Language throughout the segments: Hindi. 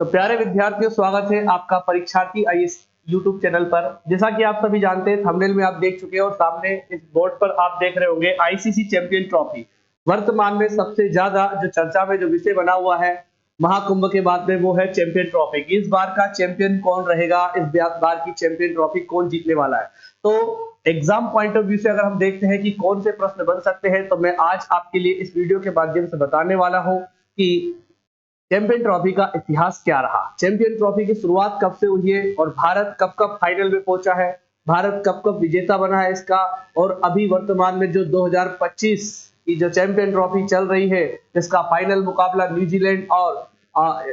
तो प्यारे विद्यार्थियों, स्वागत है आपका परीक्षार्थी आईएएस यूट्यूब चैनल पर। जैसा कि आप सभी जानते हैं, थंबनेल में आप देख चुके हैं और सामने इस बोर्ड पर आप देख रहे होंगे आईसीसी चैंपियन ट्रॉफी। वर्तमान में सबसे ज्यादा जो चर्चा में जो विषय बना हुआ है महाकुंभ के बाद में, वो है चैंपियन ट्रॉफी। इस बार का चैंपियन कौन रहेगा, इस बार की चैंपियन ट्रॉफी कौन जीतने वाला है। तो एग्जाम पॉइंट ऑफ व्यू से अगर हम देखते हैं कि कौन से प्रश्न बन सकते हैं, तो मैं आज आपके लिए इस वीडियो के माध्यम से बताने वाला हूं कि चैंपियन ट्रॉफी का इतिहास क्या रहा, चैंपियन ट्रॉफी की शुरुआत कब से हुई है और भारत कब कब फाइनल में पहुंचा है, भारत कब कब विजेता बना है इसका। और अभी वर्तमान में जो 2025 की जो चैंपियन ट्रॉफी चल रही है, जिसका फाइनल मुकाबला न्यूजीलैंड और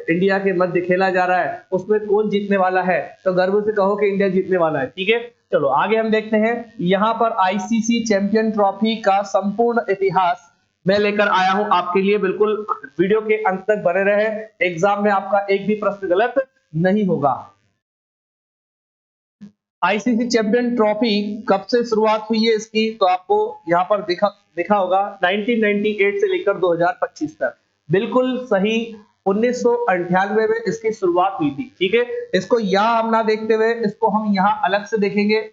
इंडिया के मध्य खेला जा रहा है, उसमें कौन जीतने वाला है। तो गर्व से कहो कि इंडिया जीतने वाला है। ठीक है, चलो आगे हम देखते हैं। यहाँ पर आईसीसी चैंपियन ट्रॉफी का संपूर्ण इतिहास मैं लेकर आया हूं आपके लिए। बिल्कुल वीडियो के अंत तक बने रहे, एग्जाम में आपका एक भी प्रश्न गलत नहीं होगा। आईसीसी चैंपियन ट्रॉफी कब से शुरुआत हुई है इसकी, तो आपको यहाँ पर दिखा होगा 1998 से लेकर 2025 तक। बिल्कुल सही, 1998 में इसकी शुरुआत हुई थी। ठीक है, इसको यहां हम ना देखते हुए इसको हम यहां अलग से देखेंगे।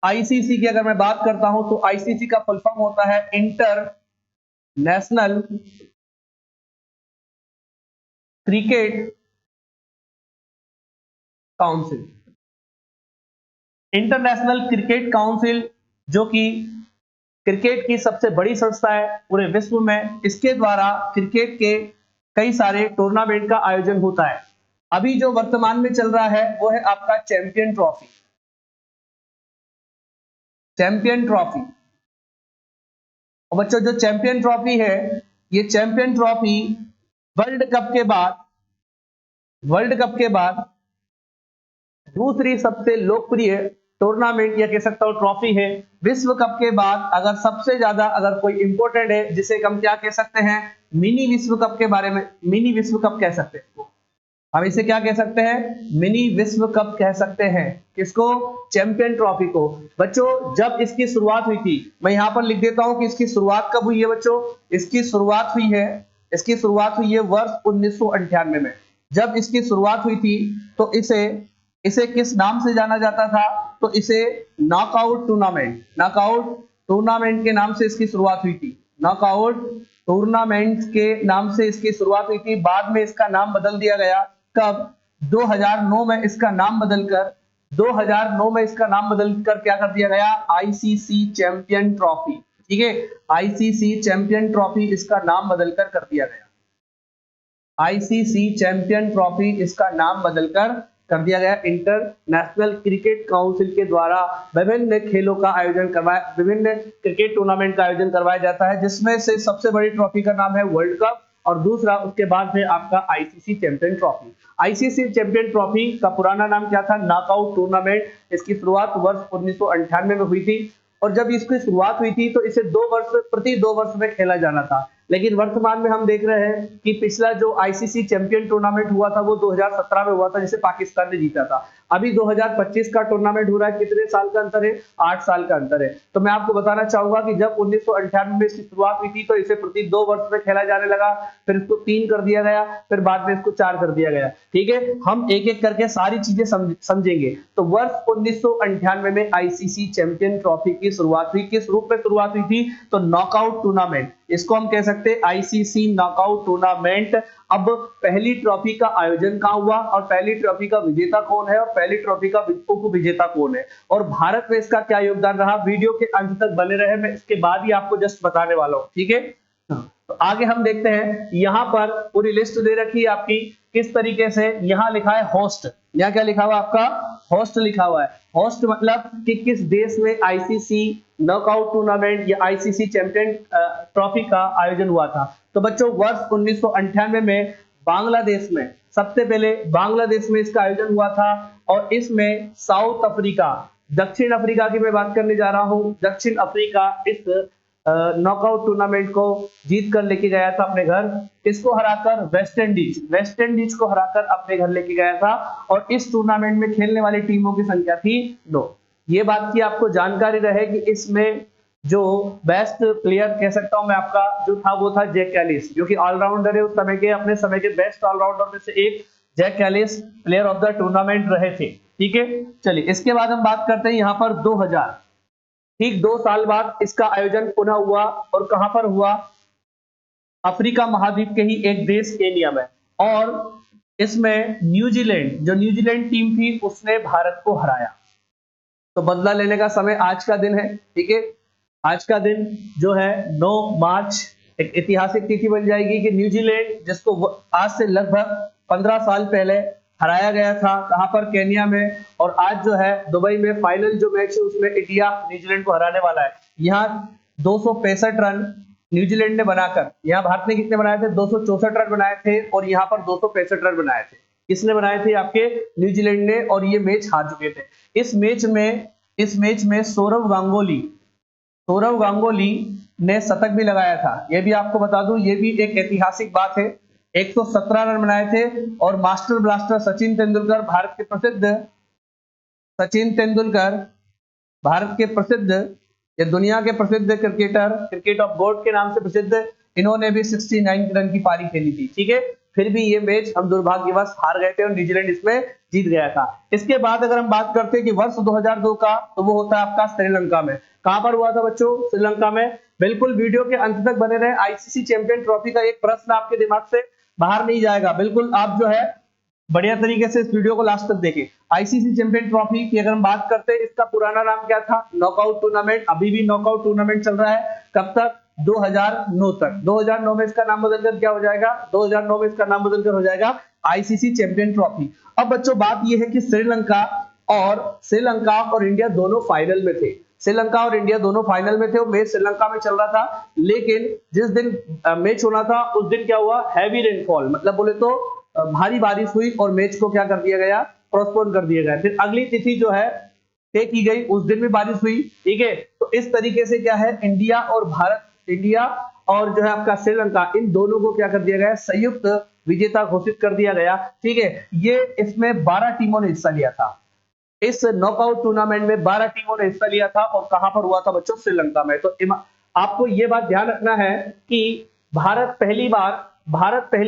आईसीसी की अगर मैं बात करता हूं तो आईसीसी का फुल फॉर्म होता है international cricket council. International cricket council जो कि क्रिकेट की सबसे बड़ी संस्था है पूरे विश्व में। इसके द्वारा क्रिकेट के कई सारे टूर्नामेंट का आयोजन होता है। अभी जो वर्तमान में चल रहा है वो है आपका चैंपियन ट्रॉफी। चैंपियन ट्रॉफी और बच्चों, जो चैंपियन ट्रॉफी है, ये चैंपियन ट्रॉफी वर्ल्ड कप के बाद दूसरी सबसे लोकप्रिय टूर्नामेंट या कह सकता हूं ट्रॉफी है। विश्व कप के बाद अगर सबसे ज्यादा अगर कोई इंपॉर्टेंट है, जिसे हम क्या कह सकते हैं, मिनी विश्व कप के बारे में, मिनी विश्व कप कह सकते हैं। हम इसे क्या कह सकते हैं, मिनी विश्व कप कह सकते हैं। किसको? चैंपियन ट्रॉफी को। बच्चों जब इसकी शुरुआत हुई थी, मैं यहां पर लिख देता हूं कि इसकी शुरुआत कब हुई है। बच्चों इसकी शुरुआत हुई है वर्ष 1998 में। जब इसकी शुरुआत हुई थी तो इसे किस नाम से जाना जाता था, तो इसे नॉकआउट टूर्नामेंट के नाम से इसकी शुरुआत हुई थी। नॉकआउट टूर्नामेंट के नाम से इसकी शुरुआत हुई थी। बाद में इसका नाम बदल दिया गया। कब? 2009 में इसका नाम बदलकर क्या कर दिया गया, आईसीसी चैंपियन ट्रॉफी। ठीक है, आईसीसी चैंपियन ट्रॉफी इसका नाम बदलकर कर दिया गया। आईसीसी चैंपियन ट्रॉफी इसका नाम बदलकर कर दिया गया। इंटरनेशनल क्रिकेट काउंसिल के द्वारा विभिन्न खेलों का आयोजन विभिन्न क्रिकेट टूर्नामेंट का आयोजन करवाया जाता है, जिसमें से सबसे बड़ी ट्रॉफी का नाम है वर्ल्ड कप और दूसरा उसके बाद में आपका ICC champion trophy. ICC champion trophy का पुराना नाम क्या था, नॉकआउट टूर्नामेंट। इसकी शुरुआत वर्ष 1998 में हुई थी और जब इसकी शुरुआत हुई थी तो इसे प्रति 2 वर्ष में खेला जाना था। लेकिन वर्तमान में हम देख रहे हैं कि पिछला जो आईसीसी चैंपियन टूर्नामेंट हुआ था वो 2017 में हुआ था, जिसे पाकिस्तान ने जीता था। अभी 2025 का टूर्नामेंट हो रहा है। कितने साल का अंतर है? 8 साल का अंतर है। तो मैं आपको बताना चाहूंगा कि जब 1998 में इसकी शुरुआत हुई थी तो इसे प्रति 2 वर्ष में खेला जाने लगा, फिर इसको 3 कर दिया गया, फिर बाद में इसको 4 कर दिया गया। ठीक है, हम एक एक करके सारी चीजें समझेंगे। तो वर्ष 1998 में आईसीसी चैंपियन ट्रॉफी की शुरुआत हुई। किस रूप में शुरुआत हुई थी? तो नॉकआउट टूर्नामेंट, इसको हम कह सकते हैं आईसीसी नॉकआउट टूर्नामेंट। अब पहली ट्रॉफी का आयोजन कहां हुआ और पहली ट्रॉफी का विजेता कौन है और पहली ट्रॉफी का उप विजेता कौन है और भारत में इसका क्या योगदान रहा, वीडियो के अंत तक बने रहे। मैं इसके बाद ही आपको जस्ट बताने वाला हूं। ठीक है, तो आगे हम देखते हैं। यहां पर पूरी लिस्ट दे रखी है आपकी किस तरीके से। यहां लिखा है होस्ट। यहां क्या लिखा हुआ आपका? होस्ट लिखा हुआ है। होस्ट मतलब कि किस देश में आईसीसी नॉकआउट टूर्नामेंट या आईसीसी चैंपियन ट्रॉफी का आयोजन हुआ था। तो बच्चों वर्ष 1998 में बांग्लादेश में, सबसे पहले बांग्लादेश में इसका आयोजन हुआ था और इसमें साउथ अफ्रीका, दक्षिण अफ्रीका की मैं बात करने जा रहा हूं। दक्षिण अफ्रीका इस नॉकआउट टूर्नामेंट को जीत कर लेके गया था अपने घर। इसको हराकर वेस्ट इंडीज को हराकर अपने घर लेके गया था और इस टूर्नामेंट में खेलने वाली टीमों की संख्या थी 9। ये बात की आपको जानकारी रहे कि इसमें जो बेस्ट प्लेयर कह सकता हूं मैं आपका जो था वो था जैक कैलिस, जो कि ऑलराउंडर है उस समय के, अपने समय के बेस्ट ऑलराउंडर में से एक Jack Kallis player of the tournament रहे थे। ठीक है, चलिए इसके बाद हम बात करते हैं यहाँ पर 2000, ठीक 2 साल बाद इसका आयोजन पुनः हुआ, और कहां पर हुआ, अफ्रीका महाद्वीप के ही एक देश केनिया में, और इसमें न्यूजीलैंड, जो न्यूजीलैंड टीम थी उसने भारत को हराया। तो बदला लेने का समय आज का दिन है। ठीक है, आज का दिन जो है 9 मार्च एक ऐतिहासिक तिथि बन जाएगी कि न्यूजीलैंड, जिसको आज से लगभग 15 साल पहले हराया गया था, कहां पर, केनिया में, और आज जो है दुबई में फाइनल जो मैच है उसमें इंडिया न्यूजीलैंड को हराने वाला है। यहाँ 265 रन न्यूजीलैंड ने बनाकर, यहाँ भारत ने कितने बनाए थे, 264 रन बनाए थे, और यहाँ पर 265 रन बनाए थे। किसने बनाए थे, आपके न्यूजीलैंड ने, और ये मैच हार चुके थे। इस मैच में सौरव गांगुली ने शतक भी लगाया था। यह भी आपको बता दूं, ये भी एक ऐतिहासिक बात है। 117 रन बनाए थे, और मास्टर ब्लास्टर सचिन तेंदुलकर, भारत के प्रसिद्ध, ये दुनिया के प्रसिद्ध क्रिकेटर, क्रिकेट ऑफ गॉड के नाम से प्रसिद्ध, इन्होंने भी 69 रन की पारी खेली थी। ठीक है, फिर भी ये मैच हम दुर्भाग्यवश हार गए थे और न्यूजीलैंड इसमें जीत गया था। इसके बाद अगर हम बात करते हैं कि वर्ष 2002 का, तो वो होता है आपका श्रीलंका में। कहां पर हुआ था बच्चों, श्रीलंका में। बिल्कुल वीडियो के अंत तक बने रहे। आईसीसी चैंपियन ट्रॉफी का एक प्रश्न आपके दिमाग से बाहर नहीं जाएगा, बिल्कुल आप जो है बढ़िया तरीके से इस वीडियो को लास्ट तक देखें। आईसीसी चैंपियन ट्रॉफी की अगर हम बात करते हैं, इसका पुराना नाम क्या था, नॉकआउट टूर्नामेंट। अभी भी नॉकआउट टूर्नामेंट चल रहा है, कब तक, 2009 तक। 2009 में इसका नाम बदलकर क्या हो जाएगा, 2009 में इसका नाम बदलकर हो जाएगा आईसीसी चैंपियन ट्रॉफी। अब बच्चों बात यह है कि श्रीलंका और इंडिया दोनों फाइनल में थे। श्रीलंका और इंडिया दोनों फाइनल में थे, और मैच श्रीलंका में चल रहा था। लेकिन जिस दिन मैच होना था उस दिन क्या हुआ, हैवी रेनफॉल, मतलब बोले तो भारी बारिश हुई, और मैच को क्या कर दिया गया, पोस्टपोन कर दिया गया। फिर अगली तिथि जो है तय की गई, उस दिन भी बारिश हुई। ठीक है, तो इस तरीके से क्या है, इंडिया और जो है आपका श्रीलंका, इन दोनों को क्या कर दिया गया, संयुक्त विजेता घोषित कर दिया गया। ठीक है, ये इसमें 12 टीमों ने हिस्सा लिया था। इस नॉकआउट टूर्नामेंट में 12 टीमों ने हिस्सा लिया था, और कहां पर हुआ था बच्चों, श्रीलंका में। तो आपको यह बात ध्यान रखना है कि भारत पहली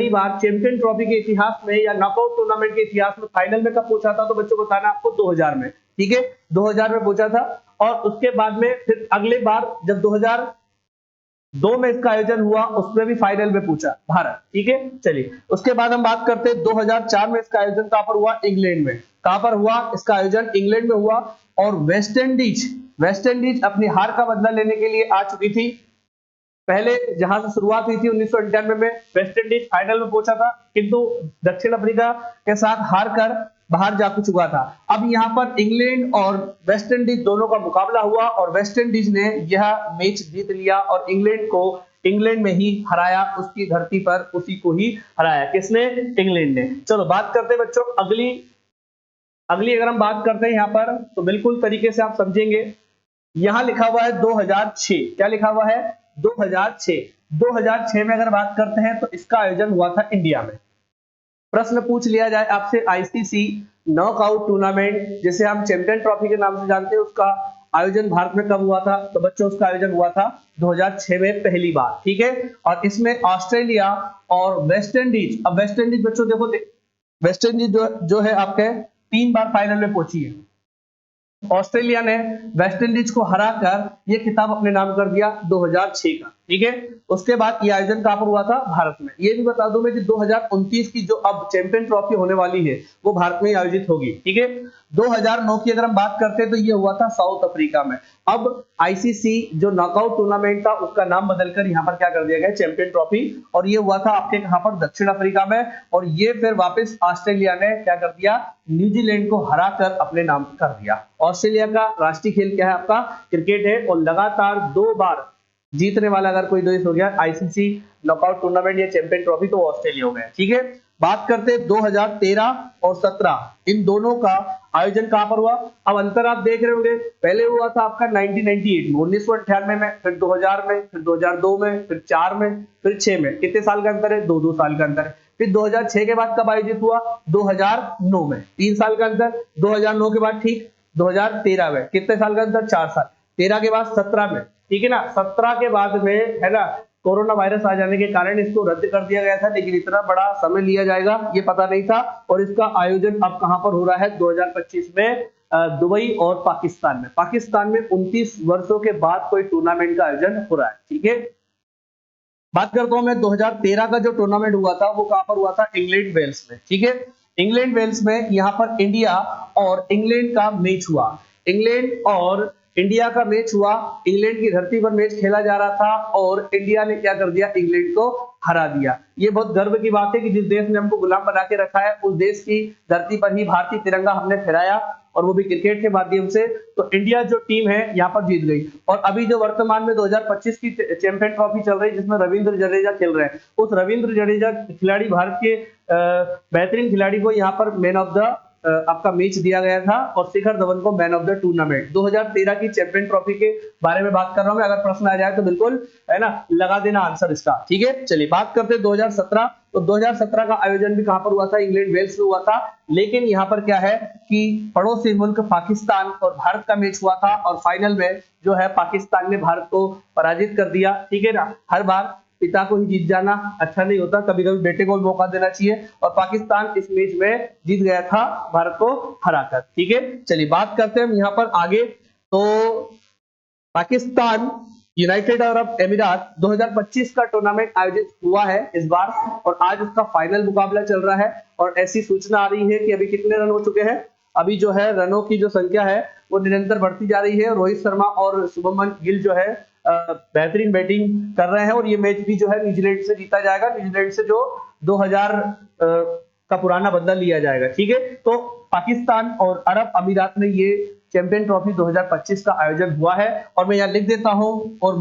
बार चैंपियन ट्रॉफी के इतिहास में, या नॉकआउट टूर्नामेंट के इतिहास में फाइनल में कब पहुंचा था, तो बच्चों बताना आपको 2000 में। ठीक है, 2000 में पहुंचा था, और उसके बाद में फिर अगले बार जब 2002 में इसका आयोजन हुआ, उसमें भी फाइनल में पहुंचा भारत। ठीक है, चलिए उसके बाद हम बात करते हैं 2004 में इसका आयोजन कहां पर हुआ, इंग्लैंड में। कहां पर हुआ इसका आयोजन, इंग्लैंड में हुआ, और वेस्ट इंडीज अपनी हार का बदला लेने के लिए आ चुकी थी। पहले जहां से शुरुआत हुई थी 1998 में, वेस्ट इंडीज फाइनल में पहुंचा था, किंतु दक्षिण अफ्रीका के साथ हार कर बाहर जा चुका था। अब यहां पर इंग्लैंड और वेस्ट इंडीज दोनों का मुकाबला हुआ, और वेस्ट इंडीज ने यह मैच जीत लिया, और इंग्लैंड में ही हराया, उसकी धरती पर उसी को ही हराया। किसने, इंग्लैंड ने। चलो बात करते हैं बच्चों अगली अगर हम बात करते हैं यहां पर, तो बिल्कुल तरीके से आप समझेंगे। यहां लिखा हुआ है 2006, क्या लिखा हुआ है, 2006 में अगर बात करते हैं तो इसका आयोजन हुआ था इंडिया में। प्रश्न पूछ लिया जाए आपसे, आईसीसी नॉकआउट टूर्नामेंट जिसे हम चैंपियन ट्रॉफी के नाम से जानते हैं, उसका आयोजन भारत में कब हुआ था, तो बच्चों उसका आयोजन हुआ था 2006 में पहली बार। ठीक है, और इसमें ऑस्ट्रेलिया और वेस्ट इंडीज, अब वेस्ट इंडीज बच्चों देखो, वेस्ट इंडीज जो है आपके 3 बार फाइनल में पहुंची है। ऑस्ट्रेलिया ने वेस्ट इंडीज को हराकर यह खिताब अपने नाम कर दिया 2006 का। ठीक है, उसके बाद यह आयोजन कहां पर हुआ था, भारत में। यह भी बता दूं मैं कि 2029 की जो अब चैंपियन ट्रॉफी होने वाली है वो भारत में ही आयोजित होगी। ठीक है, 2009 की अगर हम बात करते हैं तो यह हुआ था साउथ अफ्रीका में। अब आईसीसी जो नॉकआउट टूर्नामेंट था उसका नाम बदलकर यहां पर क्या कर दिया गया, चैंपियन ट्रॉफी, और ये हुआ था आपके कहां पर, दक्षिण अफ्रीका में। और ये फिर वापस ऑस्ट्रेलिया ने क्या कर दिया, न्यूजीलैंड को हराकर अपने नाम कर दिया। ऑस्ट्रेलिया का राष्ट्रीय खेल क्या है, आपका क्रिकेट है, और लगातार 2 बार जीतने वाला अगर कोई देश हो गया आईसीसी नॉकआउट टूर्नामेंट या चैंपियन ट्रॉफी, तो ऑस्ट्रेलिया हो गया। ठीक है, बात करते हैं 2013 और 17 इन दोनों का आयोजन कहां पर हुआ। अब अंतर आप देख रहे होंगे, पहले हुआ था आपका 1998 में, 1998 में, फिर 2000 में, फिर 2002 में, फिर 4 में, फिर 6 में। कितने साल का अंतर है, 2 साल का अंतर है। फिर 2006 के बाद कब आयोजित हुआ, 2009 में, 3 साल का अंतर। 2009 के बाद ठीक 2013 में, कितने साल का अंतर, 4 साल। 13 के बाद 17 में, ठीक है ना। 17 के बाद में है ना कोरोना वायरस आ जाने के कारण इसको रद्द कर दिया गया था, लेकिन इतना बड़ा समय लिया जाएगा ये पता नहीं था। और इसका आयोजन अब कहां पर हो रहा है 2025 में दुबई और पाकिस्तान में। पाकिस्तान में 29 वर्षों के बाद कोई टूर्नामेंट का आयोजन हो रहा है। ठीक है, बात करता हूं मैं 2013 का जो टूर्नामेंट हुआ था वो कहां पर हुआ था, इंग्लैंड वेल्स में। ठीक है, इंग्लैंड वेल्स में यहां पर इंडिया और इंग्लैंड का मैच हुआ। इंग्लैंड और इंडिया का मैच हुआ, इंग्लैंड की धरती पर मैच खेला जा रहा था और इंडिया ने क्या कर दिया, इंग्लैंड को हरा दिया। ये बहुत गर्व की बात है कि जिस देश ने हमको गुलाम बना के रखा है उस देश की धरती पर ही भारतीय तिरंगा हमने फहराया, और वो भी क्रिकेट के माध्यम से। तो इंडिया जो टीम है यहाँ पर जीत गई। और अभी जो वर्तमान में 2025 की चैंपियन ट्रॉफी चल रही है जिसमें रविंद्र जडेजा खेल रहे हैं, उस रविंद्र जडेजा खिलाड़ी, भारत के बेहतरीन खिलाड़ी को यहाँ पर मैन ऑफ द आपका मैच दिया गया था, और शिखर धवन को मैन ऑफ द टूर्नामेंट। 2013 की चैंपियन ट्रॉफी के बारे में बात कर रहा हूं मैं, अगर प्रश्न आ जाए तो बिल्कुल है ना लगा देना आंसर इसका। ठीक है, चलिए बात करते हैं 2017। तो 2017 का आयोजन भी कहां पर हुआ था, इंग्लैंड वेल्स में हुआ था। लेकिन यहां पर क्या है कि पड़ोसी मुल्क पाकिस्तान और भारत का मैच हुआ था, और फाइनल में जो है पाकिस्तान ने भारत को पराजित कर दिया। ठीक है ना, हर बार पिता को ही जीत जाना अच्छा नहीं होता, कभी कभी बेटे को भी मौका देना चाहिए, और पाकिस्तान इस मैच में जीत गया था भारत को हराकर। ठीक है, चलिए बात करते हैं हम यहाँ पर आगे। तो पाकिस्तान यूनाइटेड अरब अमीरात 2025 का टूर्नामेंट आयोजित हुआ है इस बार, और आज उसका फाइनल मुकाबला चल रहा है। और ऐसी सूचना आ रही है कि अभी कितने रन हो चुके हैं, अभी जो है रनों की जो संख्या है वो निरंतर बढ़ती जा रही है। रोहित शर्मा और शुभमन गिल जो है बेहतरीन बैटिंग कर रहे हैं, और ये मैच भी जो है न्यूजीलैंड से जीता जाएगा, न्यूजीलैंड से जो 2000 का पुराना बदला लिया जाएगा। ठीक है, तो पाकिस्तान और अरब अमीरात में ये चैंपियन ट्रॉफी 2025 का आयोजन हुआ है। और मैं यहाँ लिख देता हूं, और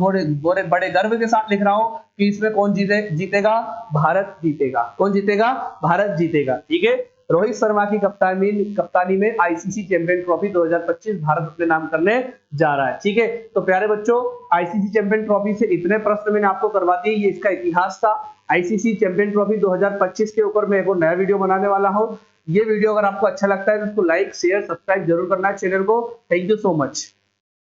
बड़े गर्व के साथ लिख रहा हूं कि इसमें कौन जीतेगा, भारत जीतेगा। कौन जीतेगा, भारत जीतेगा। ठीक है, रोहित शर्मा की कप्तानी में आईसीसी चैंपियन ट्रॉफी 2025 भारत अपने नाम करने जा रहा है। ठीक है, तो प्यारे बच्चों, आईसीसी चैंपियन ट्रॉफी से इतने प्रश्न मैंने आपको करवा दिए, ये इसका इतिहास था। आईसीसी चैंपियन ट्रॉफी 2025 के ऊपर मैं एक और नया वीडियो बनाने वाला हूं। ये वीडियो अगर आपको अच्छा लगता है तो उसको लाइक, शेयर, सब्सक्राइब जरूर करना है चैनल को। Thank you so much.